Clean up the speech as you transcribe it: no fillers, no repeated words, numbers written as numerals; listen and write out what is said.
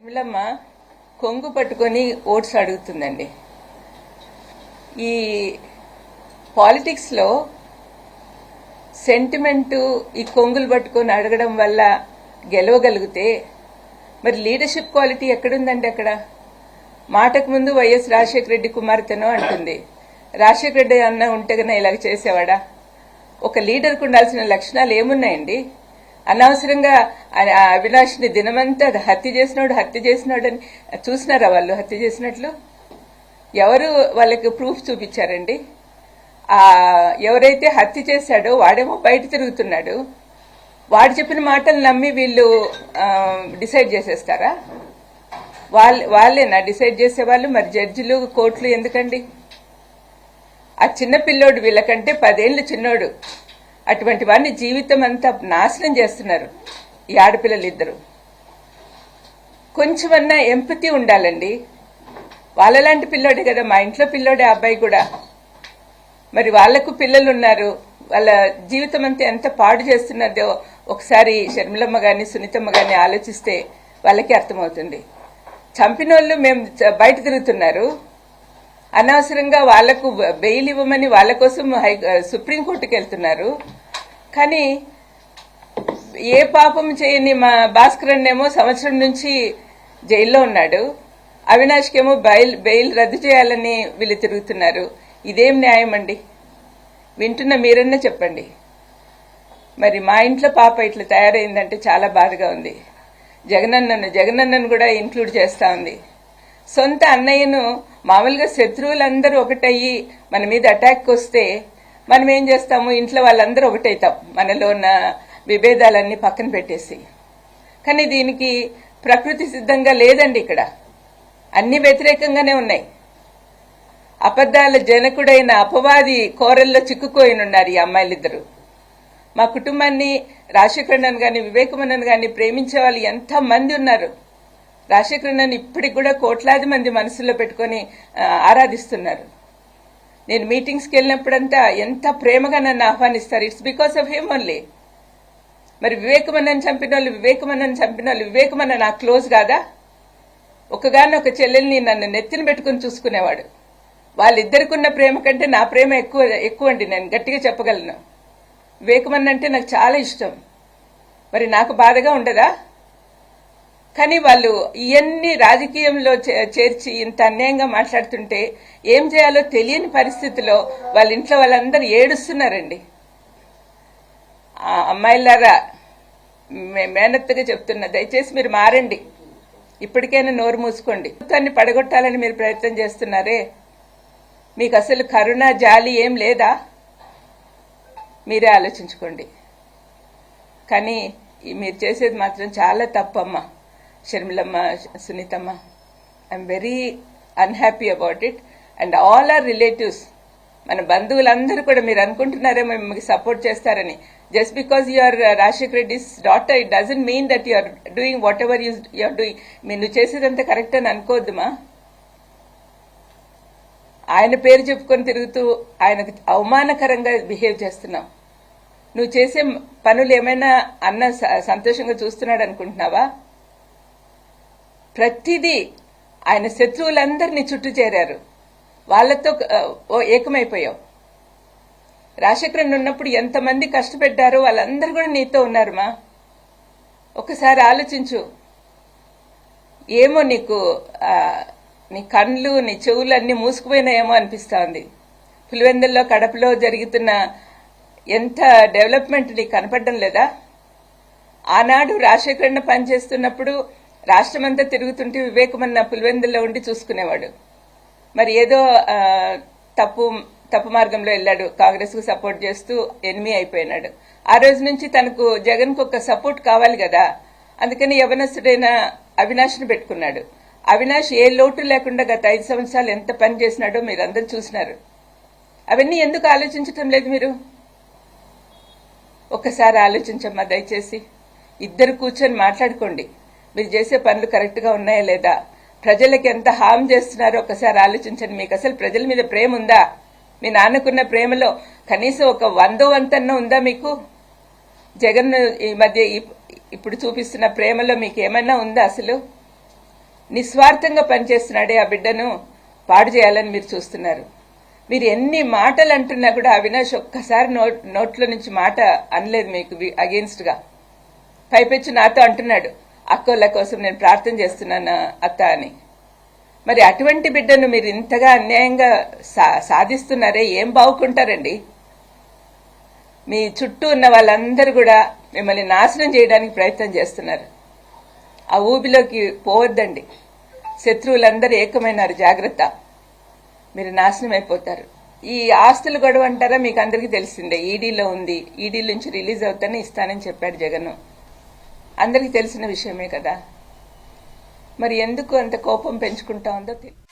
విమలమ్మ కొంగు పట్టుకొని ఓట్స్ అడుగుతుందండి. ఈ పాలిటిక్స్లో సెంటిమెంటు ఈ కొంగులు పట్టుకొని అడగడం వల్ల గెలవగలిగితే మరి లీడర్షిప్ క్వాలిటీ ఎక్కడుందండి? అక్కడ మాటకు ముందు వైఎస్ రాజశేఖర రెడ్డి కుమార్తెనో అంటుంది. రాజశేఖర రెడ్డి అన్న ఉంటే కన్నా ఇలాగ చేసేవాడా? ఒక లీడర్కు ఉండాల్సిన లక్షణాలు ఏమున్నాయండి? అనవసరంగా అవినాష్ని దినమంతా హత్య చేసినాడు అని చూసినారా వాళ్ళు హత్య చేసినట్లు? ఎవరు వాళ్ళకి ప్రూఫ్ చూపించారండి? ఎవరైతే హత్య చేశాడో వాడేమో బయట తిరుగుతున్నాడు. వాడు చెప్పిన మాటలు నమ్మి వీళ్ళు డిసైడ్ చేసేస్తారా? వాళ్ళేనా డిసైడ్ చేసేవాళ్ళు? మరి జడ్జిలు కోర్టులు ఎందుకండి? ఆ చిన్న పిల్లోడు వీళ్ళకంటే 10 ఏళ్ళు చిన్నోడు. అటువంటి వాడిని జీవితం అంతా నాశనం చేస్తున్నారు ఈ ఆడపిల్లలు ఇద్దరు. కొంచెమన్నా ఎంపతి ఉండాలండి. వాళ్ళలాంటి పిల్లోడే కదా, మా ఇంట్లో పిల్లోడే అబ్బాయి కూడా. మరి వాళ్లకు పిల్లలు ఉన్నారు, వాళ్ళ జీవితం అంతా ఎంత పాడు చేస్తున్నదో ఒకసారి షర్మిలమ్మ గాని సునీతమ్మ గాని ఆలోచిస్తే వాళ్ళకి అర్థమవుతుంది. చంపిన వాళ్ళు మేము బయట తిరుగుతున్నారు, అనవసరంగా వాళ్లకు బెయిల్ ఇవ్వమని వాళ్ళ కోసం సుప్రీంకోర్టుకి వెళ్తున్నారు. కానీ ఏ పాపం చేయని మా భాస్కరన్ ఏమో సంవత్సరం నుంచి జైల్లో ఉన్నాడు, అవినాష్కేమో బెయిల్ రద్దు చేయాలని వీళ్ళు తిరుగుతున్నారు. ఇదేం న్యాయం అండి? వింటున్న మీరన్నా చెప్పండి. మరి మా ఇంట్లో పాప ఇట్లా తయారైందంటే చాలా బాధగా ఉంది. జగనన్నను కూడా ఇంక్లూడ్ చేస్తా ఉంది. సొంత అన్నయ్యను మామూలుగా శత్రువులందరూ ఒకటయ్యి మన మీద అటాక్ వస్తే మనం ఏం చేస్తాము? ఇంట్లో వాళ్ళందరూ ఒకటైతాం, మనలో ఉన్న విభేదాలన్నీ పక్కన పెట్టేసి. కానీ దీనికి ప్రకృతి సిద్ధంగా లేదండి. ఇక్కడ అన్ని వ్యతిరేకంగానే ఉన్నాయి. అబద్దాల జనకుడైన అపవాది కోరల్లో చిక్కుకోయినున్నారు ఈ అమ్మాయిలిద్దరు. మా కుటుంబాన్ని రాజశేఖరన్ గాని వివేకమన్నన్ గాని ప్రేమించే వాళ్ళు ఎంత మంది ఉన్నారు. రాజశేఖరన్ ఇప్పటికి కూడా కోట్లాది మంది మనసులో పెట్టుకుని ఆరాధిస్తున్నారు. నేను మీటింగ్స్కి వెళ్ళినప్పుడంతా ఎంత ప్రేమగా నన్ను ఆహ్వానిస్తారు. It's because of him only. మరి వివేకమన్నన్ చంపిన వాళ్ళు వివేకమన్న నాకు క్లోజ్ కాదా? ఒకగానో ఒక చెల్లెల్ని నన్ను నెత్తిన పెట్టుకుని చూసుకునేవాడు. వాళ్ళిద్దరికి ఉన్న ప్రేమ కంటే నా ప్రేమ ఎక్కువ అండి. నేను గట్టిగా చెప్పగలను. వివేకమన్న అంటే నాకు చాలా ఇష్టం. మరి నాకు బాధగా ఉండదా? కానీ వాళ్ళు ఇవన్నీ రాజకీయంలో చేర్చి ఇంత అన్యాయంగా మాట్లాడుతుంటే ఏం చేయాలో తెలియని పరిస్థితిలో వాళ్ళ ఇంట్లో వాళ్ళందరూ ఏడుస్తున్నారండి. అమ్మాయిలారా, మేనత్తగా చెప్తున్నా, దయచేసి మీరు మారండి. ఇప్పటికైనా నోరు మూసుకోండి. దాన్ని పడగొట్టాలని మీరు ప్రయత్నం చేస్తున్నారే, మీకు అసలు కరుణ జాలి ఏం లేదా? మీరే ఆలోచించుకోండి. కానీ మీరు చేసేది మాత్రం చాలా తప్పమ్మా. షర్మిలమ్మ, సునీతమ్మ, I'm very unhappy about it. And all our relatives, మన బంధువులందరూ కూడా మీరు అనుకుంటున్నారేమో మీకు సపోర్ట్ చేస్తారని. Just because you are Rajasekhara Reddy's daughter, it doesn't mean that you are doing whatever you are doing. మీరు చేసేదంతా కరెక్ట్ అని అనుకోవద్దుమా. ఆయన పేరు చెప్పుకొని తిరుగుతూ ఆయనకు అవమానకరంగా బిహేవ్ చేస్తున్నావు. నువ్వు చేసే పనులు ఏమైనా అన్న సంతోషంగా చూస్తున్నాడు అనుకుంటున్నావా? ప్రతిదీ ఆయన శత్రువులందరినీ చుట్టూ చేరారు, వాళ్లతో ఏకమైపోయావు. రాజశేఖరన్ ఉన్నప్పుడు ఎంతమంది కష్టపెట్టారో వాళ్ళందరూ కూడా నీతో ఉన్నారుమా. ఒకసారి ఆలోచించు. ఏమో నీకు నీ కళ్ళు నీ చెవులు అన్ని మూసుకుపోయినాయేమో అనిపిస్తా ఉంది. పులివెందుల్లో కడపలో జరుగుతున్న ఎంత డెవలప్మెంట్ నీకు కనపడడం లేదా? ఆనాడు రాజశేఖరన్ పనిచేస్తున్నప్పుడు రాష్ట్రమంతా తిరుగుతుంటే వివేకమన్న పులివెందుల్లో ఉండి చూసుకునేవాడు. మరి ఏదో తప్పు మార్గంలో వెళ్ళాడు, కాంగ్రెస్ కు సపోర్ట్ చేస్తూ ఎనిమి అయిపోయినాడు. ఆ రోజు నుంచి తనకు జగన్ కు ఒక సపోర్ట్ కావాలి కదా, అందుకని యవనస్తుడైన అవినాష్ను పెట్టుకున్నాడు. అవినాష్ ఏ లోటు లేకుండా గత 5 సంవత్సరాలు ఎంత పని చేసినాడో మీరందరూ చూసినారు. అవన్నీ ఎందుకు ఆలోచించటం లేదు మీరు? ఒక్కసారి ఆలోచించమ్మా దయచేసి. ఇద్దరు కూర్చొని మాట్లాడుకోండి. మీరు చేసే పనులు కరెక్ట్ గా ఉన్నాయా లేదా, ప్రజలకు ఎంత హామ్ చేస్తున్నారో ఒకసారి ఆలోచించండి. మీకు అసలు ప్రజల మీద ప్రేమ ఉందా? మీ నాన్నకున్న ప్రేమలో కనీసం ఒక 100వ వంతన్నా ఉందా మీకు? జగన్ ఈ మధ్య ఇప్పుడు చూపిస్తున్న ప్రేమలో మీకు ఏమన్నా ఉందా అసలు? నిస్వార్థంగా పనిచేస్తున్నాడే ఆ బిడ్డను పాడు చేయాలని మీరు చూస్తున్నారు. మీరు ఎన్ని మాటలు అంటున్నా కూడా అవినాష్ ఒక్కసారి నోట్లో నుంచి మాట అనలేదు మీకు అగేన్స్ట్ గా. పైపెచ్చు నాతో అంటున్నాడు, అక్కోళ్ళ కోసం నేను ప్రార్థన చేస్తున్నాను అత్త అని. మరి అటువంటి బిడ్డను మీరు ఇంతగా అన్యాయంగా సాధిస్తున్నారే, ఏం బాగుకుంటారండి? మీ చుట్టూ ఉన్న వాళ్ళందరూ కూడా మిమ్మల్ని నాశనం చేయడానికి ప్రయత్నం చేస్తున్నారు. ఆ ఊబిలోకి పోవద్దండి. శత్రువులందరూ ఏకమైనారు, జాగ్రత్త, మీరు నాశనం అయిపోతారు. ఈ ఆస్తులు గొడవ అంటారా, మీకు అందరికీ తెలిసిందే. ఈడీలో ఉంది, ఈడీ నుంచి రిలీజ్ అవుతానే ఇస్తానని చెప్పాడు జగన్. అందరికీ తెలిసిన విషయమే కదా. మరి ఎందుకు అంత కోపం పెంచుకుంటా ఉందో తెలియదు.